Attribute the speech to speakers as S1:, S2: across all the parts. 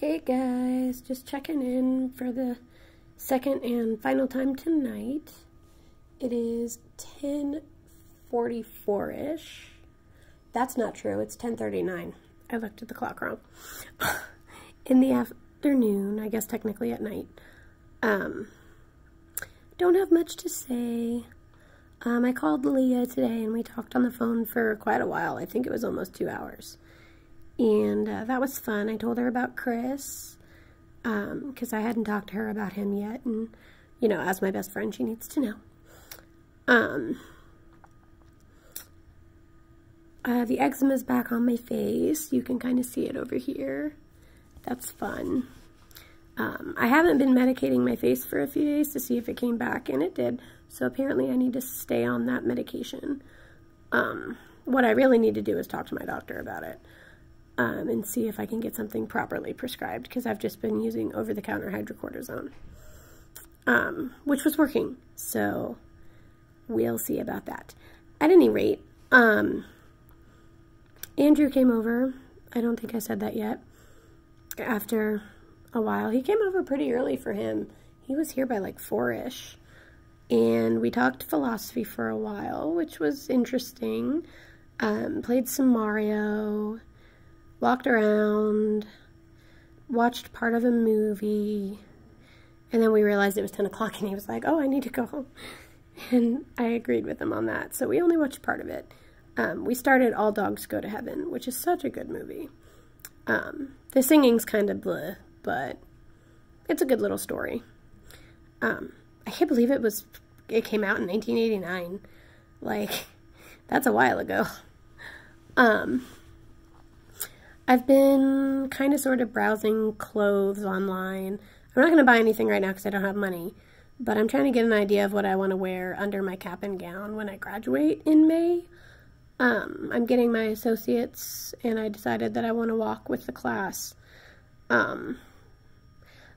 S1: Hey guys, just checking in for the second and final time tonight. It is 10:44-ish. That's not true, it's 10:39. I looked at the clock wrong. In the afternoon, I guess technically at night. Don't have much to say. I called Leah today and we talked on the phone for quite a while. I think it was almost 2 hours. And that was fun. I told her about Chris, because I hadn't talked to her about him yet. And, you know, as my best friend, she needs to know. The eczema's back on my face. You can kind of see it over here. That's fun. I haven't been medicating my face for a few days to see if it came back, and it did. So apparently I need to stay on that medication. What I really need to do is talk to my doctor about it. And see if I can get something properly prescribed, because I've just been using over-the-counter hydrocortisone, which was working, so we'll see about that. At any rate, Andrew came over. I don't think I said that yet. After a while, he came over pretty early for him. He was here by like 4-ish, and we talked philosophy for a while, which was interesting. Played some Mario. Walked around, watched part of a movie, and then we realized it was 10 o'clock, and he was like, oh, I need to go home. And I agreed with him on that, so we only watched part of it. We started All Dogs Go to Heaven, which is such a good movie. The singing's kind of bleh, but it's a good little story. I can't believe it came out in 1989. Like, that's a while ago. I've been kind of sort of browsing clothes online. I'm not going to buy anything right now because I don't have money, but I'm trying to get an idea of what I want to wear under my cap and gown when I graduate in May. I'm getting my associates, and I decided that I want to walk with the class.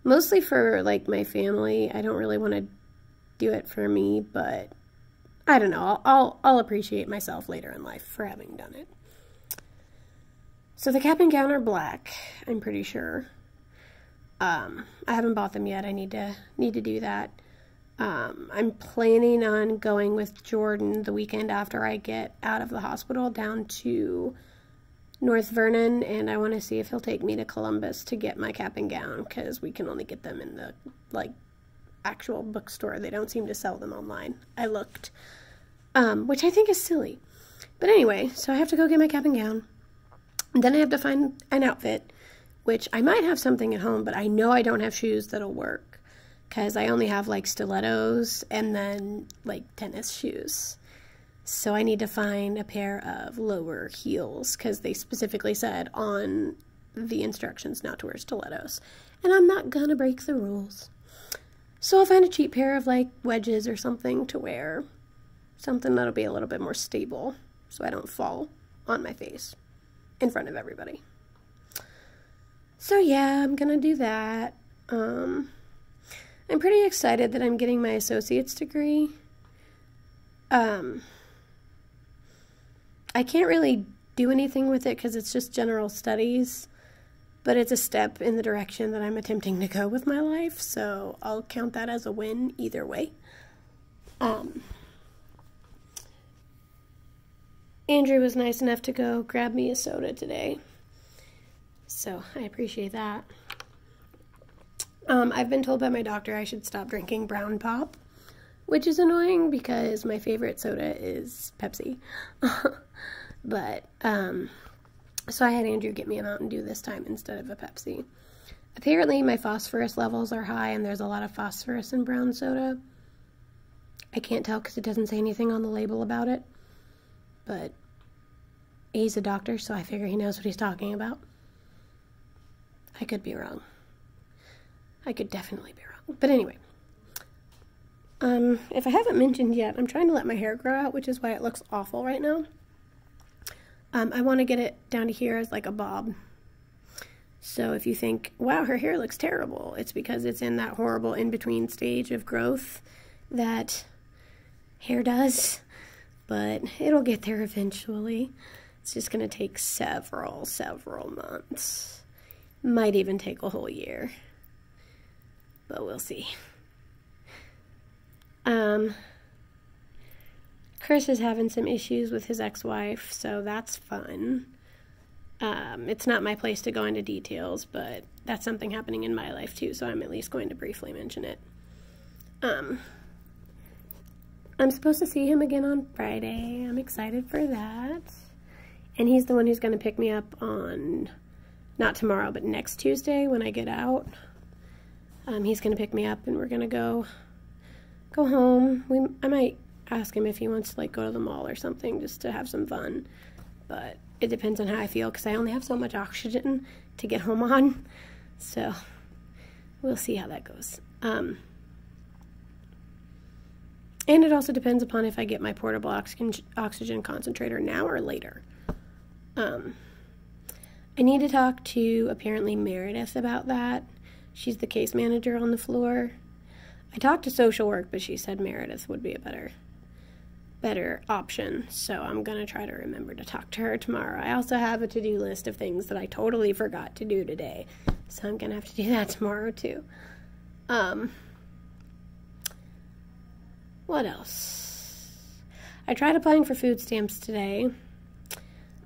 S1: Mostly for, like, my family. I don't really want to do it for me, but I don't know. I'll appreciate myself later in life for having done it. So the cap and gown are black, I'm pretty sure. I haven't bought them yet. I need to do that. I'm planning on going with Jordan the weekend after I get out of the hospital down to North Vernon, and I want to see if he'll take me to Columbus to get my cap and gown, because we can only get them in the, like, actual bookstore. They don't seem to sell them online. I looked, which I think is silly. But anyway, so I have to go get my cap and gown. And then I have to find an outfit, which I might have something at home, but I know I don't have shoes that'll work, because I only have, like, stilettos and then, like, tennis shoes. So I need to find a pair of lower heels, because they specifically said on the instructions not to wear stilettos. And I'm not gonna break the rules. So I'll find a cheap pair of, like, wedges or something to wear. Something that'll be a little bit more stable, so I don't fall on my face in front of everybody. So yeah, I'm gonna do that. I'm pretty excited that I'm getting my associate's degree. I can't really do anything with it because it's just general studies, but it's a step in the direction that I'm attempting to go with my life, so I'll count that as a win either way. Andrew was nice enough to go grab me a soda today, so I appreciate that. I've been told by my doctor I should stop drinking brown pop, which is annoying because my favorite soda is Pepsi. But, so I had Andrew get me a Mountain Dew this time instead of a Pepsi. Apparently my phosphorus levels are high, and there's a lot of phosphorus in brown soda. I can't tell because it doesn't say anything on the label about it. But he's a doctor, so I figure he knows what he's talking about. I could be wrong. I could definitely be wrong. But anyway. If I haven't mentioned yet, I'm trying to let my hair grow out, which is why it looks awful right now. I want to get it down to here as like a bob. So if you think, wow, her hair looks terrible, it's because it's in that horrible in-between stage of growth that hair does. But it'll get there eventually. It's just going to take several months. Might even take a whole year. But we'll see. Chris is having some issues with his ex-wife, so that's fun. It's not my place to go into details, but that's something happening in my life too, so I'm at least going to briefly mention it. I'm supposed to see him again on Friday. I'm excited for that. And he's the one who's going to pick me up on, not tomorrow, but next Tuesday when I get out. He's going to pick me up and we're going to go home. I might ask him if he wants to like go to the mall or something just to have some fun. But it depends on how I feel because I only have so much oxygen to get home on. So we'll see how that goes. And it also depends upon if I get my portable oxygen concentrator now or later. I need to talk to apparently Meredith about that. She's the case manager on the floor. I talked to social work, but she said Meredith would be a better option. So I'm going to try to remember to talk to her tomorrow. I also have a to-do list of things that I totally forgot to do today. So I'm going to have to do that tomorrow too. What else? I tried applying for food stamps today,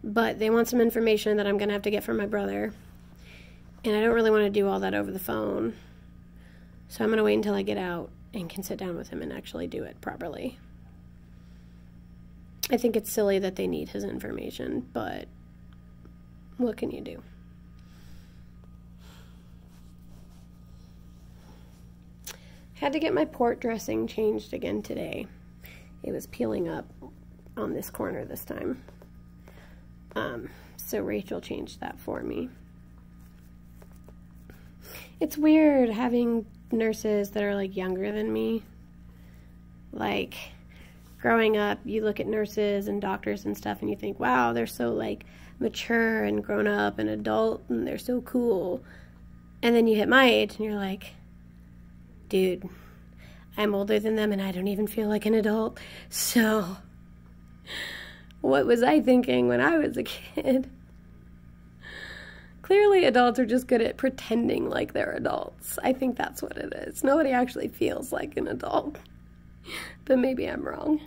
S1: but they want some information that I'm going to have to get from my brother. And I don't really want to do all that over the phone. So I'm going to wait until I get out and can sit down with him and actually do it properly. I think it's silly that they need his information, but what can you do? Had to get my port dressing changed again today. It was peeling up on this corner this time. So Rachel changed that for me. It's weird having nurses that are like younger than me. Like growing up, you look at nurses and doctors and stuff and you think, wow, they're so like mature and grown up and adult and they're so cool. And then you hit my age and you're like, dude, I'm older than them and I don't even feel like an adult. So what was I thinking when I was a kid? Clearly adults are just good at pretending like they're adults. I think that's what it is. Nobody actually feels like an adult. But maybe I'm wrong.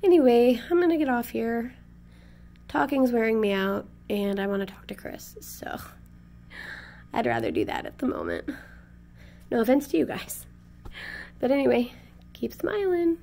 S1: Anyway, I'm going to get off here. Talking's wearing me out, and I want to talk to Chris, so I'd rather do that at the moment. No offense to you guys. But anyway, keep smiling.